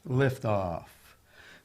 Liftoff.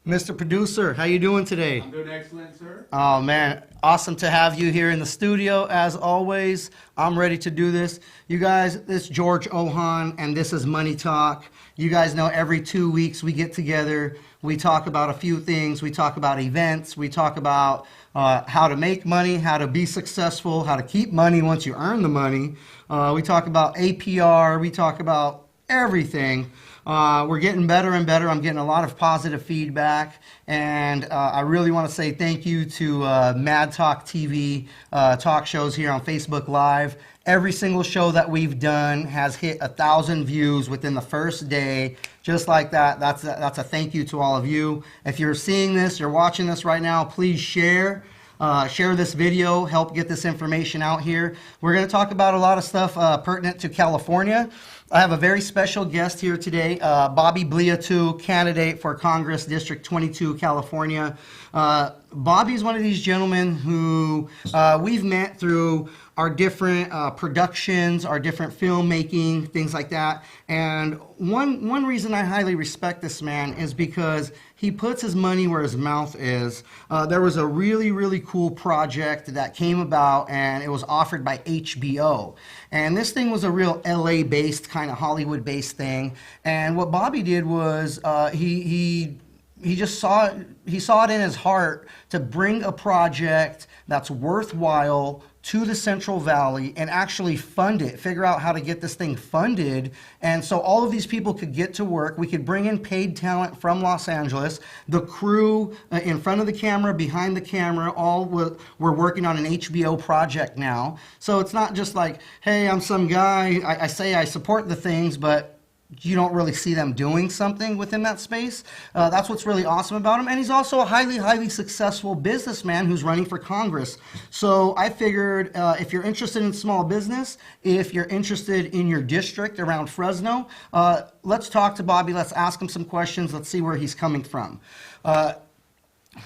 Mr. Producer, how you doing today? I'm doing excellent, sir. Oh man, awesome to have you here in the studio as always. I'm ready to do this. You guys, this is George Ohan and this is Money Talk. You guys know every 2 weeks we get together. We talk about a few things. We talk about events. We talk about how to make money, how to be successful, how to keep money once you earn the money. We talk about APR. We talk about everything. We're getting better and better. I'm getting a lot of positive feedback, and I really want to say thank you to Mad Talk TV talk shows here on Facebook Live. Every single show that we've done has hit 1,000 views within the first day, just like that. That's a thank you to all of you. If you're seeing this, you're watching this right now, please share. Share this video, help get this information out here. We're going to talk about a lot of stuff pertinent to California. I have a very special guest here today, Bobby Blaiatout, candidate for Congress, District 22, California. Bobby's one of these gentlemen who we've met through our different productions, our different filmmaking, things like that. And one reason I highly respect this man is because he puts his money where his mouth is. There was a really, really cool project that came about, and it was offered by HBO. And this thing was a real LA-based, kind of Hollywood-based thing. And what Bobby did was he just saw it in his heart to bring a project that's worthwhile to the Central Valley and actually fund it, figure out how to get this thing funded. And so all of these people could get to work. We could bring in paid talent from Los Angeles. The crew in front of the camera, behind the camera, all we're working on an HBO project now. So it's not just like, hey, I'm some guy, I say I support the things, but you don't really see them doing something within that space. That's what's really awesome about him. And he's also a highly, highly successful businessman who's running for Congress. So I figured if you're interested in small business, if you're interested in your district around Fresno, let's talk to Bobby. Let's ask him some questions. Let's see where he's coming from.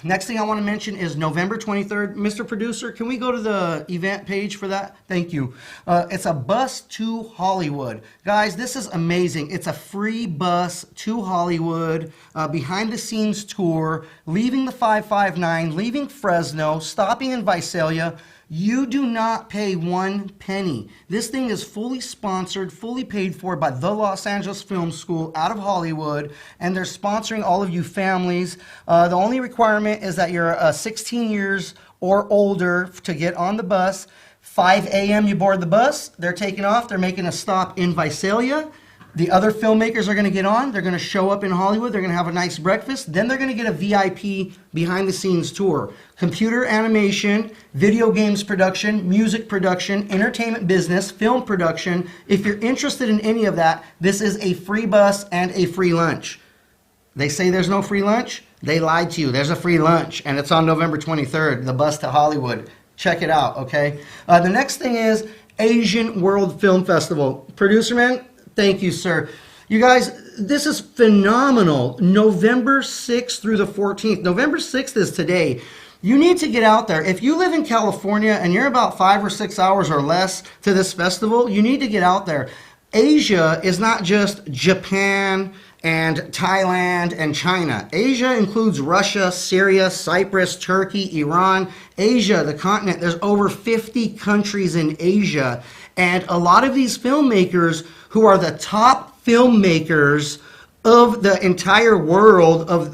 Next thing I want to mention is November 23rd. Mr. Producer, can we go to the event page for that? Thank you. It's a bus to Hollywood. Guys, this is amazing. It's a free bus to Hollywood, behind-the-scenes tour, leaving the 559, leaving Fresno, stopping in Visalia. You do not pay 1 penny. This thing is fully sponsored, fully paid for by the Los Angeles Film School out of Hollywood, and they're sponsoring all of you families. The only requirement is that you're 16 years or older to get on the bus. 5 a.m. you board the bus. They're taking off. They're making a stop in Visalia. The other filmmakers are going to get on. They're going to show up in Hollywood. They're going to have a nice breakfast. Then they're going to get a VIP behind-the-scenes tour. Computer animation, video games production, music production, entertainment business, film production. If you're interested in any of that, this is a free bus and a free lunch. They say there's no free lunch. They lied to you. There's a free lunch, and it's on November 23rd, the bus to Hollywood. Check it out, okay? The next thing is Asian World Film Festival. Producer man, thank you, sir. You guys, this is phenomenal. November 6th through the 14th. November 6th is today. You need to get out there. If you live in California and you're about 5 or 6 hours or less to this festival, you need to get out there. Asia is not just Japan and Thailand and China. Asia includes Russia, Syria, Cyprus, Turkey, Iran. Asia, the continent, there's over 50 countries in Asia. And a lot of these filmmakers who are the top filmmakers of the entire world, of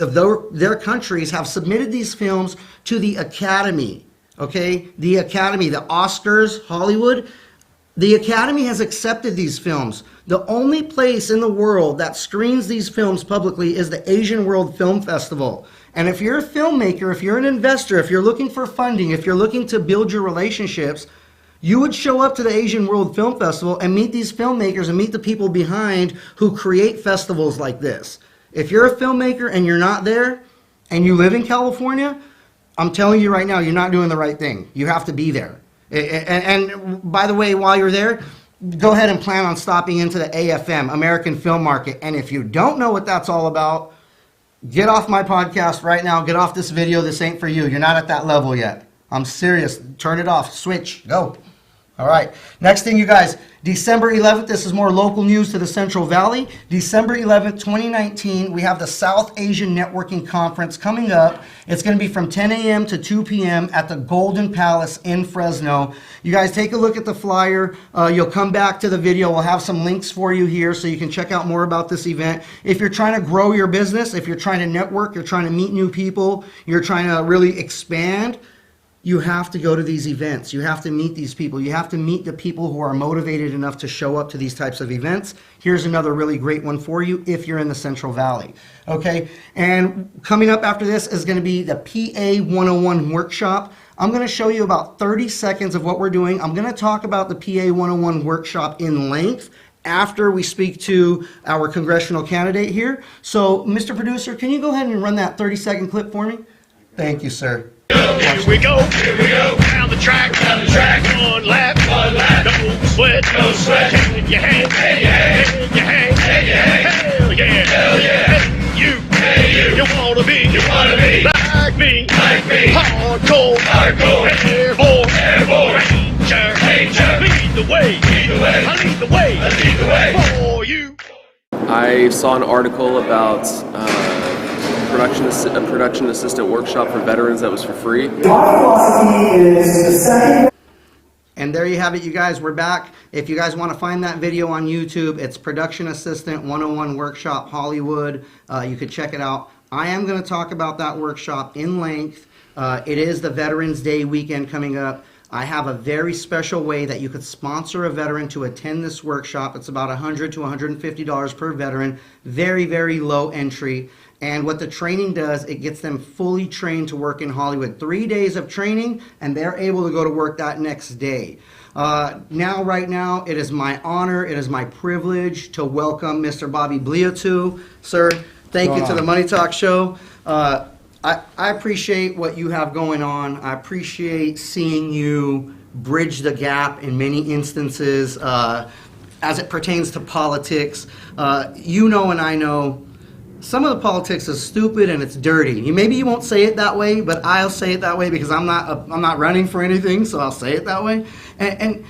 their countries, have submitted these films to the Academy. Okay? The Academy, the Oscars, Hollywood. The Academy has accepted these films. The only place in the world that screens these films publicly is the Asian World Film Festival. And if you're a filmmaker, if you're an investor, if you're looking for funding, if you're looking to build your relationships, you would show up to the Asian World Film Festival and meet these filmmakers and meet the people behind who create festivals like this. If you're a filmmaker and you're not there and you live in California, I'm telling you right now, you're not doing the right thing. You have to be there. And by the way, while you're there, go ahead and plan on stopping into the AFM, American Film Market. And if you don't know what that's all about, get off my podcast right now. Get off this video. This ain't for you. You're not at that level yet. I'm serious. Turn it off. Switch. Go. All right. Next thing, you guys, December 11th, this is more local news to the Central Valley. December 11th, 2019, we have the South Asian Networking Conference coming up. It's going to be from 10 a.m. to 2 p.m. at the Golden Palace in Fresno. You guys take a look at the flyer. You'll come back to the video. We'll have some links for you here so you can check out more about this event. If you're trying to grow your business, if you're trying to network, you're trying to meet new people, you're trying to really expand, you have to go to these events. You have to meet these people. You have to meet the people who are motivated enough to show up to these types of events. Here's another really great one for you if you're in the Central Valley. Okay, and coming up after this is going to be the PA 101 workshop. I'm going to show you about 30 seconds of what we're doing. I'm going to talk about the PA 101 workshop in length after we speak to our congressional candidate here. So, Mr. Producer, can you go ahead and run that 30-second clip for me? Thank you, sir. Here we go, down the track, one lap, no sweat, hand in your hand, hell yeah, hey you wanna be like me, hardcore, airborne, ranger, lead the way, I lead the way for you. I saw an article about a production assistant workshop for veterans that was for free. And there you have it, you guys. We're back. If you guys want to find that video on YouTube, it's Production Assistant 101 Workshop Hollywood. You could check it out. I am going to talk about that workshop in length. It is the Veterans Day weekend coming up. I have a very special way that you could sponsor a veteran to attend this workshop. It's about $100 to $150 per veteran. Very, very low entry. And what the training does, it gets them fully trained to work in Hollywood. 3 days of training, and they're able to go to work that next day. Right now, it is my honor, it is my privilege to welcome Mr. Bobby Bliotou. Sir, thank you to the Money Talk Show. I appreciate what you have going on. I appreciate seeing you bridge the gap in many instances as it pertains to politics. You know and I know some of the politics is stupid and it's dirty. Maybe you won't say it that way, but I'll say it that way because I'm not running for anything, so I'll say it that way. And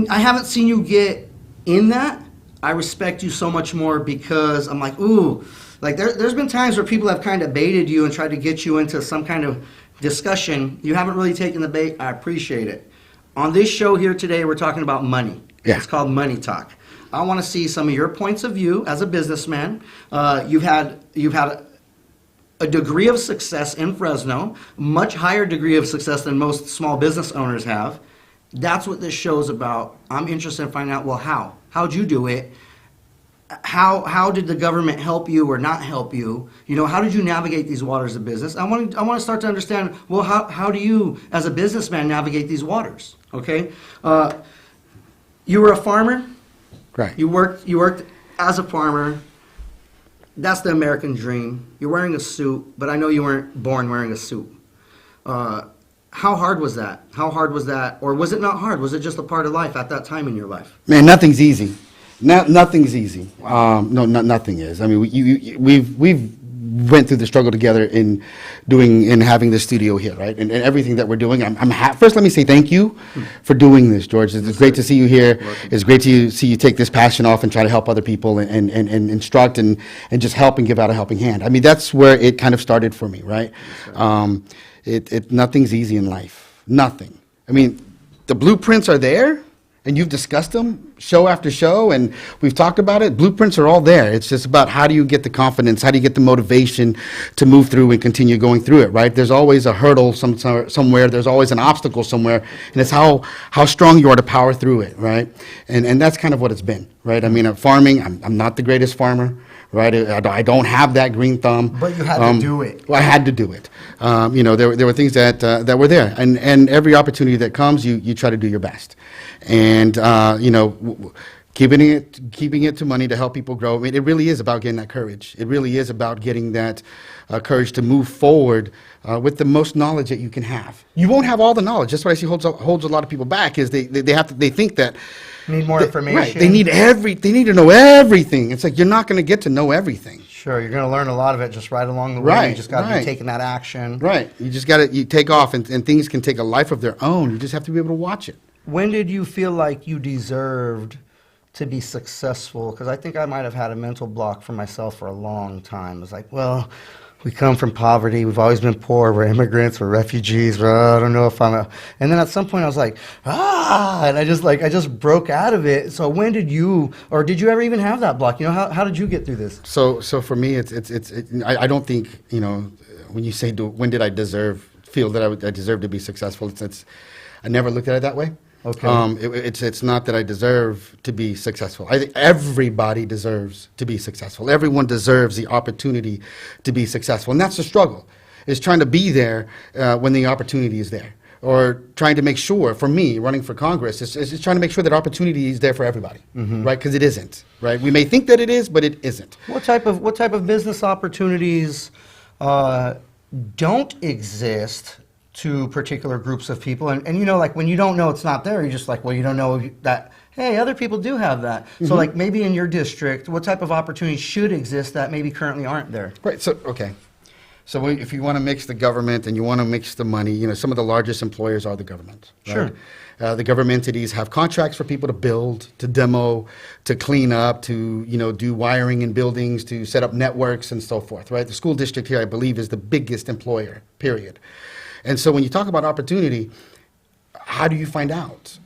I haven't seen you get in that. I respect you so much more because I'm like, ooh, like there's been times where people have kind of baited you and tried to get you into some kind of discussion. You haven't really taken the bait. I appreciate it. On this show here today, we're talking about money. Yeah. It's called Money Talk. I want to see some of your points of view as a businessman. You've had a degree of success in Fresno, much higher degree of success than most small business owners have. That's what this show's about. I'm interested in finding out, well, how? How'd you do it? How did the government help you or not help you? You know, how did you navigate these waters of business? I want to start to understand, well, how do you, as a businessman, navigate these waters? Okay? You were a farmer. Right. You worked as a farmer. That's the American dream. You're wearing a suit, but I know you weren't born wearing a suit. How hard was that? How hard was that? Or was it not hard? Was it just a part of life at that time in your life? Man, nothing's easy. Nothing's easy. Nothing is. I mean, we've went through the struggle together in having the studio here, right? And everything that we're doing. First, let me say thank you for doing this, George. It's great to see you here. It's great to see you take this passion off and try to help other people and instruct and just help and give out a helping hand. I mean, that's where it kind of started for me, right? Nothing's easy in life. Nothing. I mean, the blueprints are there. And you've discussed them show after show, and we've talked about it. Blueprints are all there. It's just about how do you get the confidence, how do you get the motivation to move through and continue going through it, right? There's always a hurdle somewhere. There's always an obstacle somewhere, and it's how strong you are to power through it, right? And that's kind of what it's been, right? I mean, at farming, I'm not the greatest farmer, right? I don't have that green thumb. But you had to do it. Well, I had to do it. You know, there were things that were there, and every opportunity that comes, you try to do your best. And you know, keeping it to money to help people grow. I mean, it really is about getting that courage. It really is about getting that courage to move forward with the most knowledge that you can have. You won't have all the knowledge. That's what I see holds a lot of people back. Is they think that need more information. Right. They need to know everything. It's like you're not going to get to know everything. Sure, you're going to learn a lot of it just right along the way. Right, You just got to be taking that action. Right. You just got to take off, and things can take a life of their own. You just have to be able to watch it. when did you feel like you deserved to be successful? Because I think I might have had a mental block for myself for a long time. It's like, well, we come from poverty. We've always been poor. We're immigrants. We're refugees. But I don't know if I'm a... And then at some point I was like, and I just broke out of it. So when did you, or did you ever even have that block? You know, how did you get through this? So for me, I don't think, when you say, when did I feel that I deserve to be successful, I never looked at it that way. Okay. It's not that I deserve to be successful. I think everybody deserves to be successful. Everyone deserves the opportunity to be successful. And that's the struggle, is trying to be there when the opportunity is there. Or trying to make sure, for me, running for Congress, is trying to make sure that opportunity is there for everybody, right? Because it isn't, right? We may think that it is, but it isn't. What type of business opportunities don't exist to particular groups of people? And like when you don't know it's not there, you're just like, well, you don't know that, hey, other people do have that. So like maybe in your district, what type of opportunities should exist that maybe currently aren't there? Right, so, okay. So if you want to mix the government and you want to mix the money, some of the largest employers are the government. Right? Sure. The government entities have contracts for people to build, to demo, to clean up, to do wiring in buildings, to set up networks and so forth. Right. The school district here, I believe, is the biggest employer. Period. And so when you talk about opportunity, how do you find out?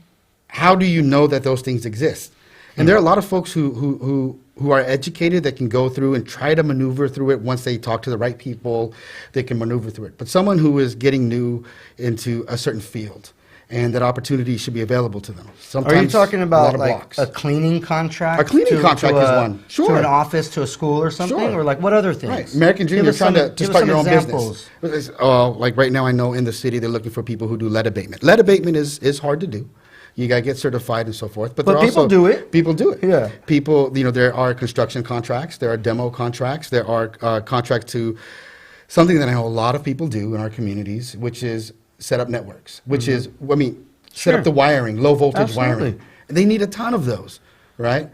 How do you know that those things exist? And there are a lot of folks who are educated that can go through and try to maneuver through it. Once they talk to the right people, they can maneuver through it. But someone who is getting new into a certain field, and that opportunity should be available to them. Sometimes are you talking about like blocks. a cleaning contract? A cleaning contract is one. Sure. To an office, to a school or something? Sure. Or like what other things? Right. American Dream is trying to start your own business. Like right now I know in the city they're looking for people who do lead abatement. Lead abatement is hard to do. You got to get certified and so forth. But people do it. People do it. Yeah. People, there are construction contracts. There are demo contracts. There are contracts to something that I know a lot of people do in our communities, which is set up networks, which is, set up the wiring, low voltage wiring. They need a ton of those, right?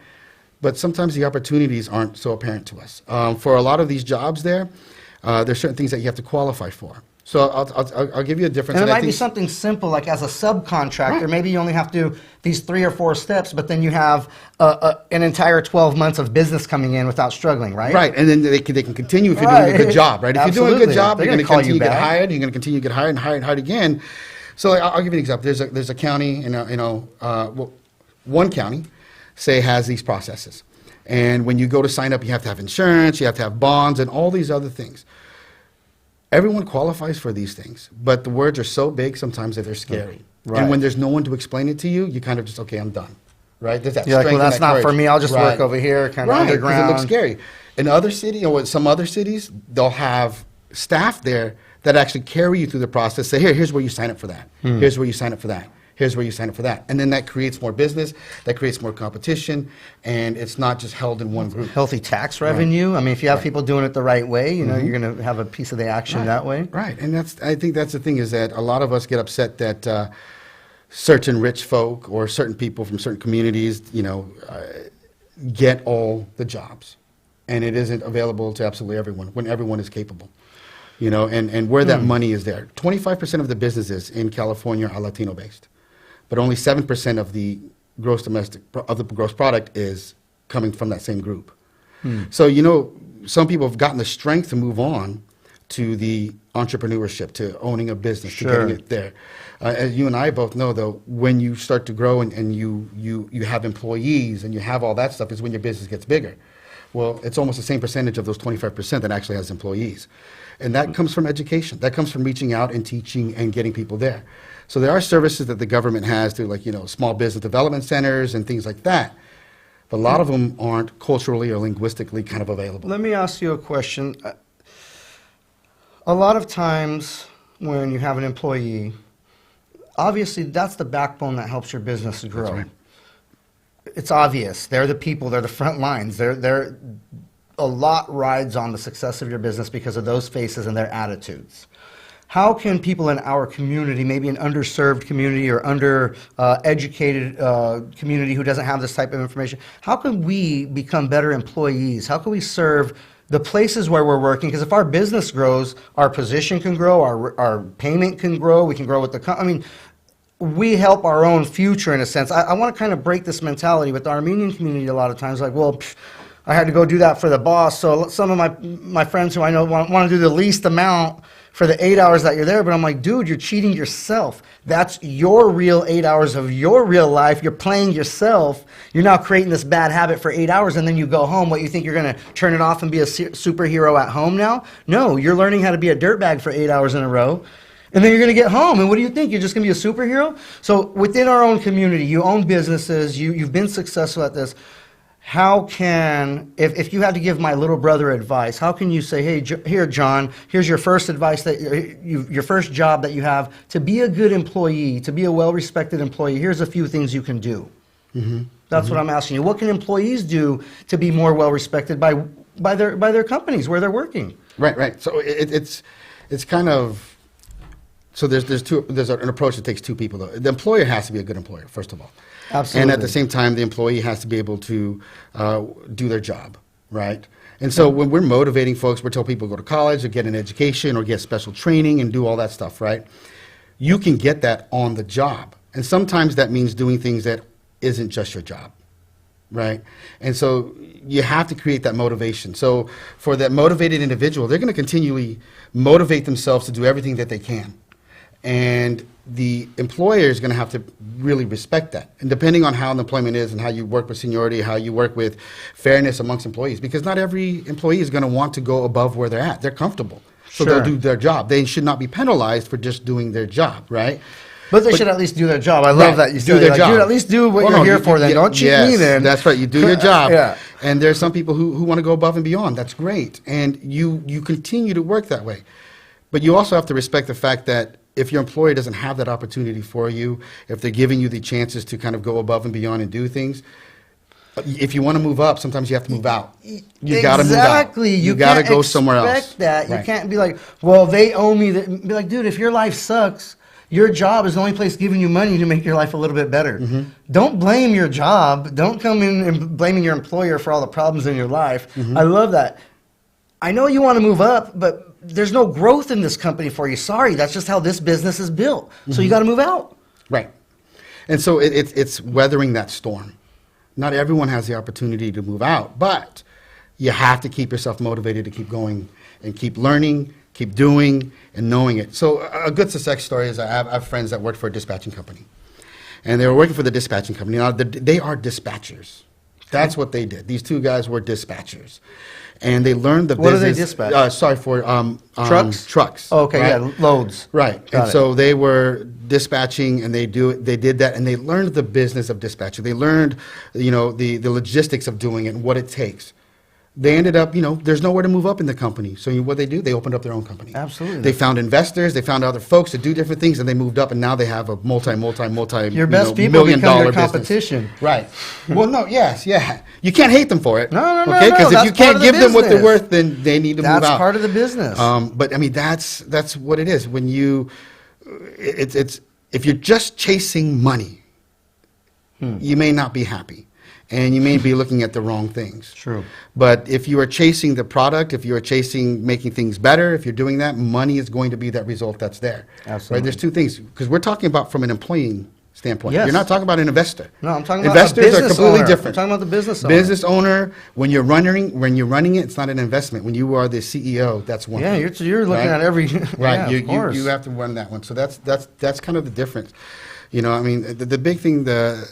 But sometimes the opportunities aren't so apparent to us. For a lot of these jobs there's certain things that you have to qualify for. So I'll give you a difference. And it might be something simple, like as a subcontractor, maybe you only have to do these 3 or 4 steps, but then you have an entire 12 months of business coming in without struggling, right? Right, and then they can continue if you're doing a good job, right? If you're doing a good job, they're you're going to call continue you to get back. hired. You're going to continue to get hired and hired and hired again. So I'll give you an example. There's a county, one county, say, has these processes. And when you go to sign up, you have to have insurance, you have to have bonds, and all these other things. Everyone qualifies for these things, but the words are so big sometimes that they're scary. Right. And when there's no one to explain it to you, you kind of just, okay, I'm done. Right? There's that You're like, well, strength and that's that not courage. for me. I'll just work over here, kind of underground. Because it looks scary. In other cities, some other cities, they'll have staff there that actually carry you through the process. Say, here's where you sign up for that. Here's where you sign up for that. Here's where you sign up for that. And then that creates more business, that creates more competition, and it's not just held in one group. Healthy tax revenue. I mean, if you have people doing it the right way, you're going to have a piece of the action that way. Right, and I think that's the thing, is that a lot of us get upset that certain rich folk or certain people from certain communities, get all the jobs, and it isn't available to absolutely everyone when everyone is capable. And where that money is there. 25% of the businesses in California are Latino-based, but only 7% of the gross product is coming from that same group. So, some people have gotten the strength to move on to the entrepreneurship, to owning a business, to getting it there. As you and I both know, though, when you start to grow and you have employees and you have all that stuff is when your business gets bigger. Well, it's almost the same percentage of those 25% that actually has employees. And that comes from education. That comes from reaching out and teaching and getting people there. So there are services that the government has through, like, small business development centers and things like that. But a lot of them aren't culturally or linguistically kind of available. Let me ask you a question. A lot of times when you have an employee, obviously that's the backbone that helps your business grow. That's right. It's obvious. They're the people. They're the front lines. They're a lot rides on the success of your business because of those faces and their attitudes. How can people in our community, maybe an underserved community or educated community who doesn't have this type of information, how can we become better employees? How can we serve the places where we're working? Because if our business grows, our position can grow, our payment can grow, we can grow with the company. I mean, we help our own future in a sense. I want to kind of break this mentality with the Armenian community a lot of times. Like, well, I had to go do that for the boss. So some of my friends who I know want to do the least amount for the 8 hours that you're there. But I'm like, dude, you're cheating yourself. That's your real 8 hours of your real life. You're playing yourself. You're now creating this bad habit for 8 hours, and then you go home. What, you think you're going to turn it off and be a superhero at home now? No, you're learning how to be a dirtbag for 8 hours in a row. And then you're going to get home, and what do you think? You're just going to be a superhero? So within our own community, you own businesses, you've been successful at this. How can, if you had to give my little brother advice, how can you say, hey, here, John, here's your first advice, your first job that you have, to be a good employee, to be a well-respected employee, here's a few things you can do. Mm-hmm. That's what I'm asking you. What can employees do to be more well-respected by their companies where they're working? Right. So it's kind of... So there's an approach that takes two people, though. The employer has to be a good employer, first of all. Absolutely. And at the same time, the employee has to be able to do their job, right? And so when we're motivating folks, we're telling people to go to college or get an education or get special training and do all that stuff, right? You can get that on the job. And sometimes that means doing things that isn't just your job, right? And so you have to create that motivation. So for that motivated individual, they're going to continually motivate themselves to do everything that they can. And the employer is going to have to really respect that. And depending on how the employment is and how you work with seniority, how you work with fairness amongst employees, because not every employee is going to want to go above where they're at. They're comfortable. So Sure. they'll do their job. They should not be penalized for just doing their job, right? But they should at least do their job. I love that you do said their like, job. dude, at least do what Well, you're no, here for then. Don't cheat me then. That's right. You do your job. Yeah. And there's some people who want to go above and beyond. That's great. And you continue to work that way. But you also have to respect the fact that if your employer doesn't have that opportunity for you, if they're giving you the chances to kind of go above and beyond and do things, if you want to move up, sometimes you have to move out. You got to move out. Exactly. You got to go somewhere else. Expect that. Right. You can't be like, well, they owe me that. Be like, dude, if your life sucks, your job is the only place giving you money to make your life a little bit better. Mm-hmm. Don't blame your job. Don't come in and blaming your employer for all the problems in your life. Mm-hmm. I love that. I know you want to move up, but there's no growth in this company for you. Sorry, that's just how this business is built. Mm-hmm. So you got to move out. Right. And so it's weathering that storm. Not everyone has the opportunity to move out, but you have to keep yourself motivated to keep going and keep learning, keep doing, and knowing it. So a good success story is I have friends that work for a dispatching company. And they were working for the dispatching company. Now, they are dispatchers. That's what they did. These two guys were dispatchers. And they learned the business. What do they dispatch? For trucks? Trucks. Oh, okay, right? yeah, loads. Right. Got And it. so they were dispatching, and they did that, and they learned the business of dispatching. They learned, the logistics of doing it and what it takes. They ended up, there's nowhere to move up in the company. So what they do, they opened up their own company. Absolutely. They found investors, they found other folks to do different things, and they moved up, and now they have a multi Your best people million become dollar your business. competition. Right. Well, no, yes, yeah. You can't hate them for it. No, okay? Because if that's you part can't of the give them what they're business. worth, then they need to move out. That's part of the business. But I mean, that's what it is. When if you're just chasing money, you may not be happy, and you may be looking at the wrong things. True. But if you are chasing the product, if you are chasing making things better, if you're doing that, money is going to be that result that's there. Absolutely. Right? There's two things, because we're talking about from an employee standpoint. Yes. You're not talking about an investor. No, I'm talking about Investors a business are completely owner. different. I'm talking about the business owner. Business owner, when you're running it, it's not an investment. When you are the CEO, that's one Yeah, thing. you're looking at every Right, Yeah, of course. you have to run that one. So that's kind of the difference. I mean, the big thing, I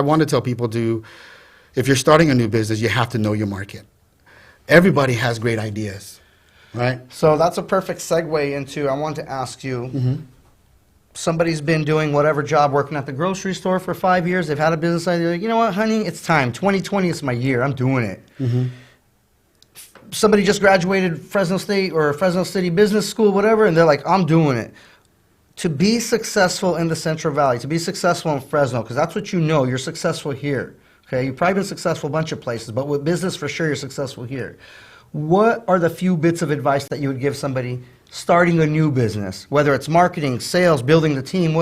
want to tell people if you're starting a new business, you have to know your market. Everybody has great ideas, right? So that's a perfect segue into, I want to ask you, somebody's been doing whatever job, working at the grocery store for 5 years, they've had a business idea, like, you know what, honey, it's time. 2020 is my year, I'm doing it. Somebody just graduated Fresno State or Fresno City Business School, whatever, and they're like, I'm doing it. To be successful in the Central Valley, to be successful in Fresno, because that's what you know, you're successful here. Okay, you've probably been successful a bunch of places, but with business, for sure, you're successful here. What are the few bits of advice that you would give somebody starting a new business, whether it's marketing, sales, building the team,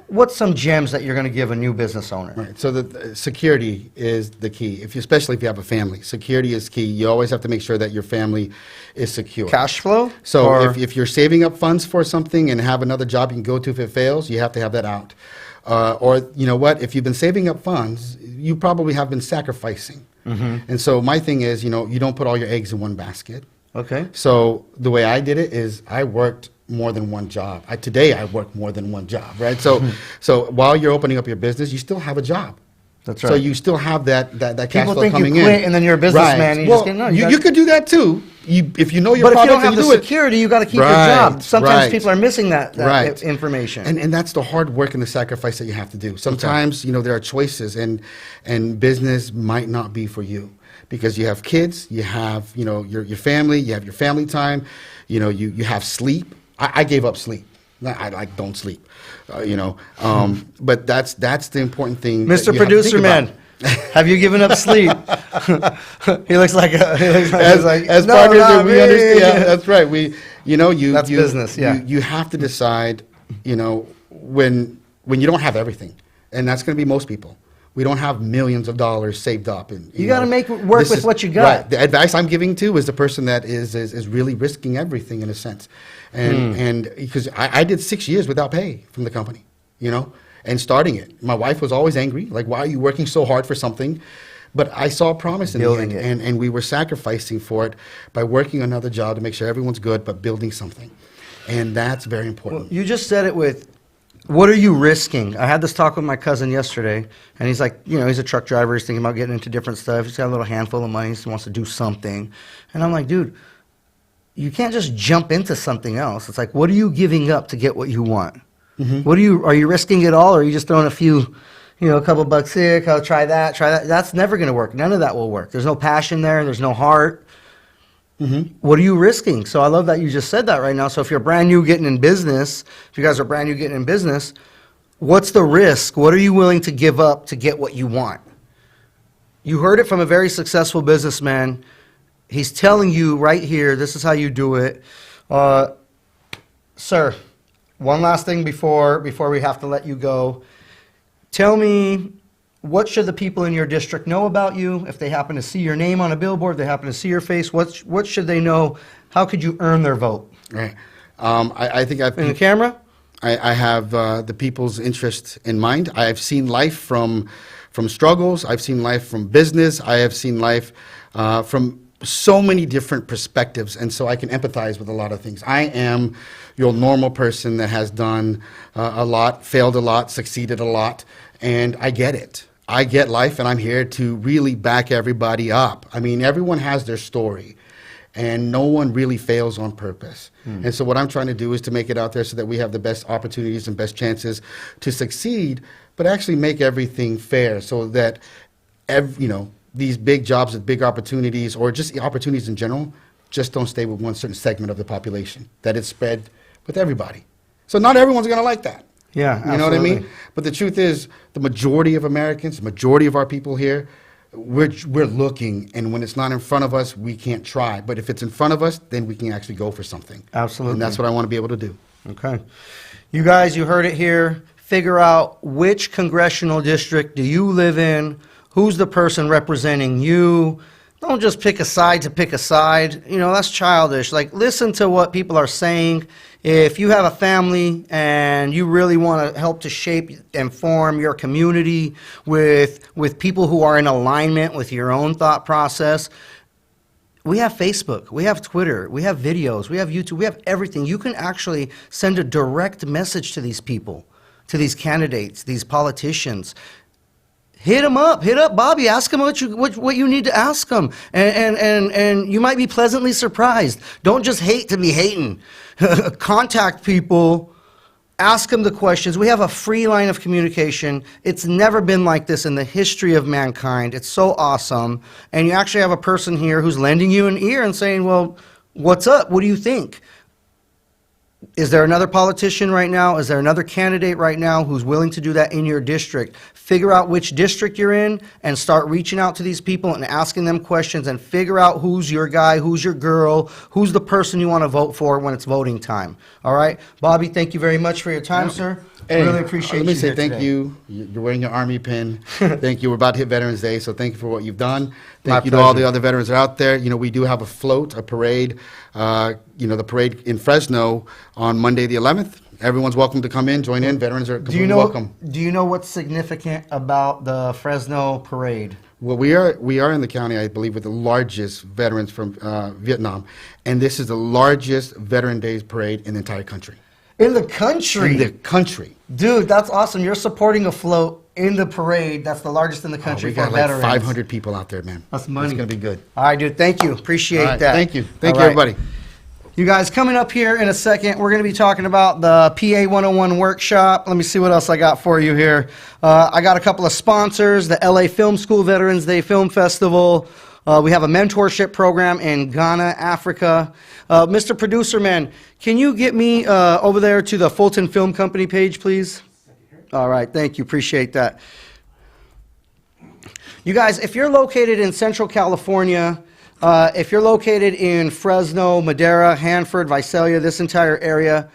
what's some gems that you're going to give a new business owner? Right. So the security is the key. Especially if you have a family, security is key. You always have to make sure that your family is secure. Cash flow? So Or- if you're saving up funds for something and have another job you can go to if it fails, you have to have that out. Or you know what? If you've been saving up funds, you probably have been sacrificing. And so my thing is, you don't put all your eggs in one basket. Okay. So the way I did it is I worked more than one job. Today I work more than one job, right? So while you're opening up your business, you still have a job. That's So right. you still have that cash People flow think you coming in. quit and then you're a businessman and you well, just get- no, you you, gotta- you could do that too. If you know your But if you product don't have and the you do it. security, you got to keep your Right, job. Sometimes right. people are missing that Right. information. And that's the hard work and the sacrifice that you have to do. Sometimes, there are choices and business might not be for you because you have kids, you have, your family, you have your family time, you have sleep. I gave up sleep. I don't sleep, but that's the important thing. that Mr. you have to Producer think Man, about. have you given up sleep? He looks like As "No, partners, not we me." understand. Yeah, that's right. That's business, yeah. You have to decide, when you don't have everything, and that's going to be most people. We don't have millions of dollars saved up, and You gotta make it work this with is- what you got. Right. The advice I'm giving to is the person that is really risking everything in a sense, and because I did 6 years without pay from the company, and starting it. My wife was always angry, like, why are you working so hard for something? But I saw a promise in Building the end, it. and we were sacrificing for it by working another job to make sure everyone's good, but building something. And that's very important. You just said it with, what are you risking? I had this talk with my cousin yesterday, and he's like, he's a truck driver. He's thinking about getting into different stuff. He's got a little handful of money. He wants to do something. And I'm like, dude, you can't just jump into something else. It's like, what are you giving up to get what you want? Are you risking it all, or are you just throwing a couple bucks here, try that. That's never going to work. None of that will work. There's no passion there. There's no heart. What are you risking? So I love that you just said that right now. So if you're brand new getting in business, if you guys are brand new getting in business, what's the risk? What are you willing to give up to get what you want? You heard it from a very successful businessman. He's telling you right here, this is how you do it. Sir, one last thing before we have to let you go. Tell me, what should the people in your district know about you? If they happen to see your name on a billboard, they happen to see your face, what should they know? How could you earn their vote? Right. I think I've... In the camera? I have the people's interest in mind. I have seen life from struggles. I've seen life from business. I have seen life from so many different perspectives, and so I can empathize with a lot of things. I am your normal person that has done a lot, failed a lot, succeeded a lot, and I get it. I get life, and I'm here to really back everybody up. I mean, everyone has their story, and no one really fails on purpose. And so what I'm trying to do is to make it out there so that we have the best opportunities and best chances to succeed, but actually make everything fair so that, these big jobs with big opportunities, or just the opportunities in general, just don't stay with one certain segment of the population, that it's spread with everybody. So not everyone's going to like that. Yeah, You know what I mean? absolutely. But the truth is, the majority of Americans, the majority of our people here, we're looking, and when it's not in front of us, we can't try. But if it's in front of us, then we can actually go for something. Absolutely. And that's what I want to be able to do. Okay. You guys, you heard it here. Figure out which congressional district do you live in, who's the person representing you. Don't just pick a side to pick a side. That's childish. Like, listen to what people are saying. If you have a family and you really want to help to shape and form your community with people who are in alignment with your own thought process, we have Facebook, we have Twitter, we have videos, we have YouTube, we have everything. You can actually send a direct message to these people, to these candidates, these politicians. Hit them up. Hit up Bobby. Ask him what you need to ask him, and you might be pleasantly surprised. Don't just hate to be hating. Contact people. Ask them the questions. We have a free line of communication. It's never been like this in the history of mankind. It's so awesome. And you actually have a person here who's lending you an ear and saying, "Well, what's up? What do you think?" Is there another politician right now? Is there another candidate right now who's willing to do that in your district? Figure out which district you're in and start reaching out to these people and asking them questions and figure out who's your guy, who's your girl, who's the person you want to vote for when it's voting time. All right? Bobby, thank you very much for your time, sir. Hey, really appreciate you. Let me say here thank today. you. You're wearing your Army pin. Thank you. We're about to hit Veterans Day, so thank you for what you've done. My Thank you to all pleasure. the other veterans that are out there. You know, we do have a float, a parade. The parade in Fresno on Monday the 11th. Everyone's welcome to come in, join in. Veterans are completely welcome. Do you know what's significant about the Fresno parade? Well, we are in the county, I believe, with the largest veterans from Vietnam, and this is the largest Veteran Days parade in the entire country. In the country? In the country. Dude, that's awesome. You're supporting a float in the parade that's the largest in the country We for got like veterans. 500 people out there, man. That's money. It's going to be good. All right, dude. Thank you. Appreciate All right, that. thank you. Thank All you, right. everybody. You guys, coming up here in a second, we're going to be talking about the PA 101 workshop. Let me see what else I got for you here. I got a couple of sponsors, the LA Film School Veterans Day Film Festival. We have a mentorship program in Ghana, Africa. Mr. Producer Man, can you get me over there to the Fulton Film Company page, please? All right, thank you. Appreciate that. You guys, if you're located in Central California, if you're located in Fresno, Madera, Hanford, Visalia, this entire area,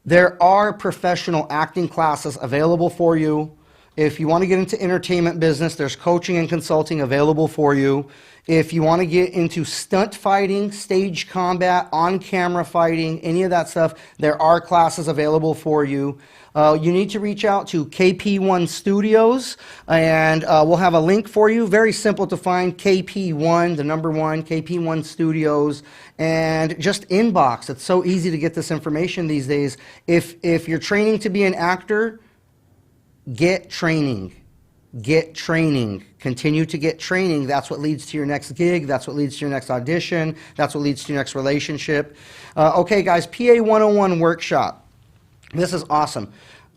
there are professional acting classes available for you. If you want to get into entertainment business, there's coaching and consulting available for you. If you want to get into stunt fighting, stage combat, on-camera fighting, any of that stuff, there are classes available for you. You need to reach out to KP1 Studios, and we'll have a link for you. Very simple to find, KP1, the number 1, KP1 Studios, and just inbox. It's so easy to get this information these days. If you're training to be an actor, get training. Get training. Continue to get training. That's what leads to your next gig. That's what leads to your next audition. That's what leads to your next relationship. Okay, guys, PA 101 workshop. This is awesome.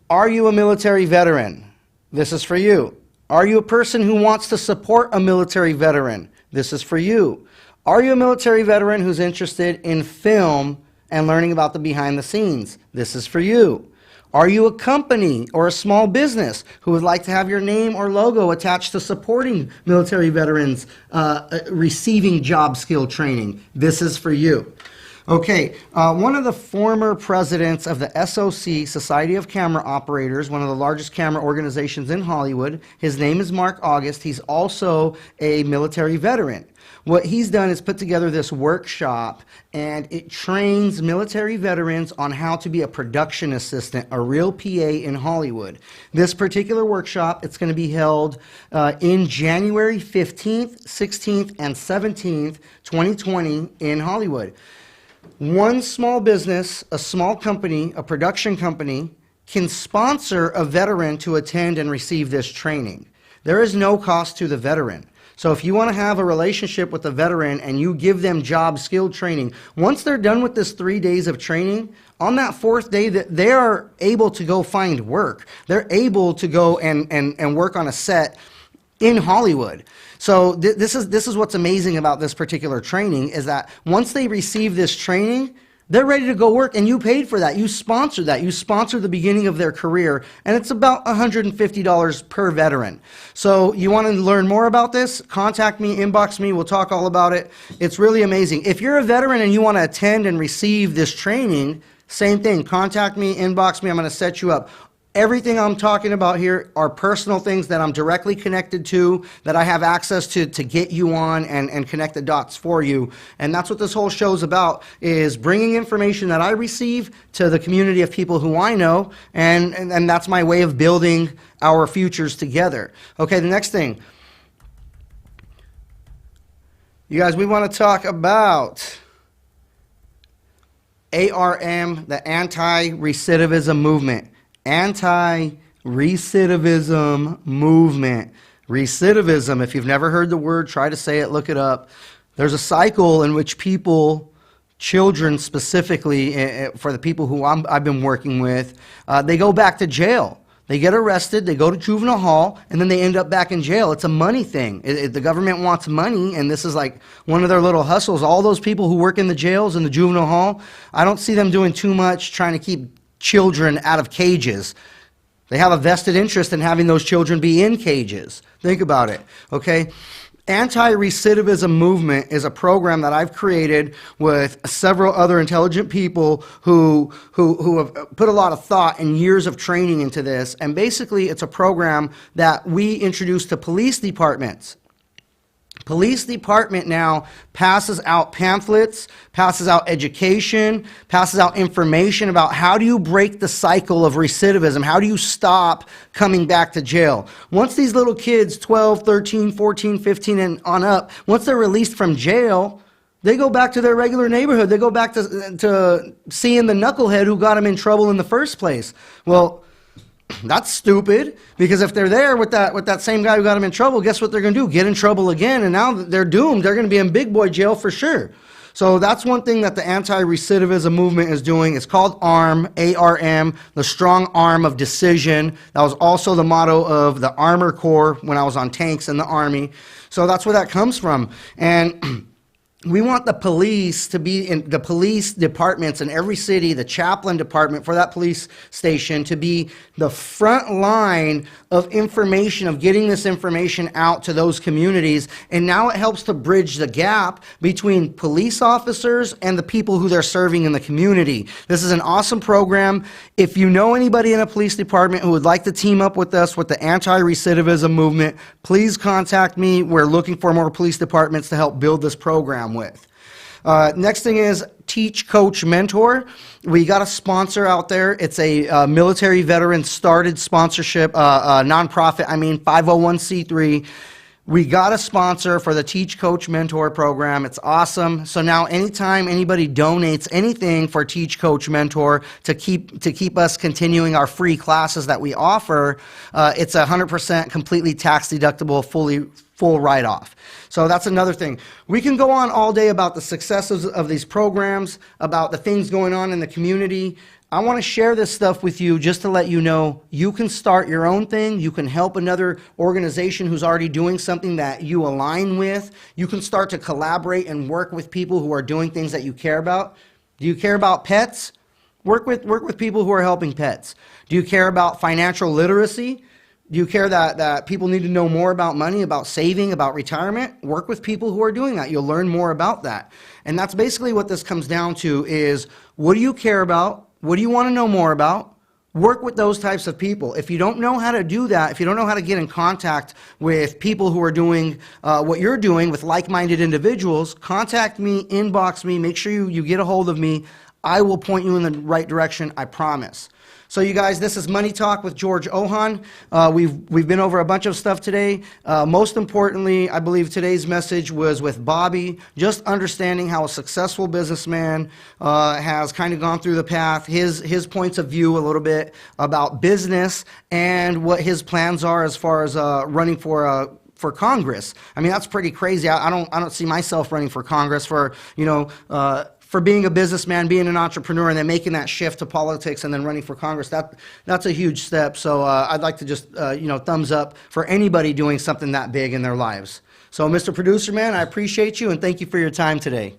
Are you a military veteran? This is for you. Are you a person who wants to support a military veteran? This is for you. Are you a military veteran who's interested in film and learning about the behind the scenes? This is for you. Are you a company or a small business who would like to have your name or logo attached to supporting military veterans receiving job skill training? This is for you. Okay, one of the former presidents of the SOC, Society of Camera Operators, one of the largest camera organizations in Hollywood, his name is Mark August. He's also a military veteran. What he's done is put together this workshop, and it trains military veterans on how to be a production assistant, a real PA in Hollywood. This particular workshop, it's going to be held in January 15th, 16th, and 17th, 2020 in Hollywood. One small business, a small company, a production company, can sponsor a veteran to attend and receive this training. There is no cost to the veteran. So if you want to have a relationship with a veteran and you give them job skill training, once they're done with this 3 days of training, on that 4th day, that they are able to go find work. They're able to go and work on a set in Hollywood. So this is what's amazing about this particular training, is that once they receive this training, they're ready to go work, and you paid for that. You sponsor that. You sponsor the beginning of their career, and it's about $150 per veteran. So you want to learn more about this? Contact me, inbox me. We'll talk all about it. It's really amazing. If you're a veteran and you want to attend and receive this training, same thing. Contact me, inbox me. I'm going to set you up. Everything I'm talking about here are personal things that I'm directly connected to, that I have access to get you on and connect the dots for you. And that's what this whole show's about, is bringing information that I receive to the community of people who I know, and that's my way of building our futures together. Okay, the next thing. You guys, we want to talk about ARM, the anti-recidivism movement. Anti-recidivism movement. Recidivism, if you've never heard the word, try to say it, look it up. There's a cycle in which people, children specifically, for the people who I've been working with, they go back to jail. They get arrested, they go to juvenile hall, and then they end up back in jail. It's a money thing. The government wants money, and this is like one of their little hustles. All those people who work in the jails and the juvenile hall, I don't see them doing too much trying to keep children out of cages. They have a vested interest in having those children be in cages. Think about it, okay? Anti-recidivism movement is a program that I've created with several other intelligent people who have put a lot of thought and years of training into this. And basically, it's a program that we introduce to police departments. Police department now passes out pamphlets, passes out education, passes out information about how do you break the cycle of recidivism? How do you stop coming back to jail? Once these little kids, 12, 13, 14, 15 and on up, once they're released from jail, they go back to their regular neighborhood. They go back to seeing the knucklehead who got them in trouble in the first place. Well, that's stupid, because if they're there with that same guy who got them in trouble, guess what they're going to do? Get in trouble again, and now they're doomed. They're going to be in big boy jail for sure. So that's one thing that the anti-recidivism movement is doing. It's called ARM, A-R-M, the strong arm of decision. That was also the motto of the Armor Corps when I was on tanks in the Army. So that's where that comes from. And we want the police to be in the police departments in every city, the chaplain department for that police station to be the front line of information, of getting this information out to those communities. And now it helps to bridge the gap between police officers and the people who they're serving in the community. This is an awesome program. If you know anybody in a police department who would like to team up with us with the anti-recidivism movement, please contact me. We're looking for more police departments to help build this program with. Next thing is Teach, Coach, Mentor. We got a sponsor out there. It's a military veteran started sponsorship, nonprofit, 501c3. We got a sponsor for the Teach, Coach, Mentor program. It's awesome. So now anytime anybody donates anything for Teach, Coach, Mentor to keep us continuing our free classes that we offer, it's 100% completely tax deductible, full write-off. So that's another thing. We can go on all day about the successes of these programs, about the things going on in the community. I want to share this stuff with you just to let you know you can start your own thing. You can help another organization who's already doing something that you align with. You can start to collaborate and work with people who are doing things that you care about. Do you care about pets? Work with people who are helping pets. Do you care about financial literacy? Do you care that people need to know more about money, about saving, about retirement? Work with people who are doing that. You'll learn more about that. And that's basically what this comes down to is, what do you care about? What do you want to know more about? Work with those types of people. If you don't know how to do that, if you don't know how to get in contact with people who are doing what you're doing with like-minded individuals, contact me, inbox me, make sure you get a hold of me. I will point you in the right direction, I promise. So you guys, this is Money Talk with George Ohan. We've been over a bunch of stuff today. Most importantly, I believe today's message was with Bobby, just understanding how a successful businessman has kind of gone through the path, his points of view a little bit about business and what his plans are as far as running for Congress. That's pretty crazy. I don't see myself running for Congress for being a businessman, being an entrepreneur, and then making that shift to politics and then running for Congress. That's a huge step. So I'd like to just, thumbs up for anybody doing something that big in their lives. So Mr. Producer Man, I appreciate you and thank you for your time today.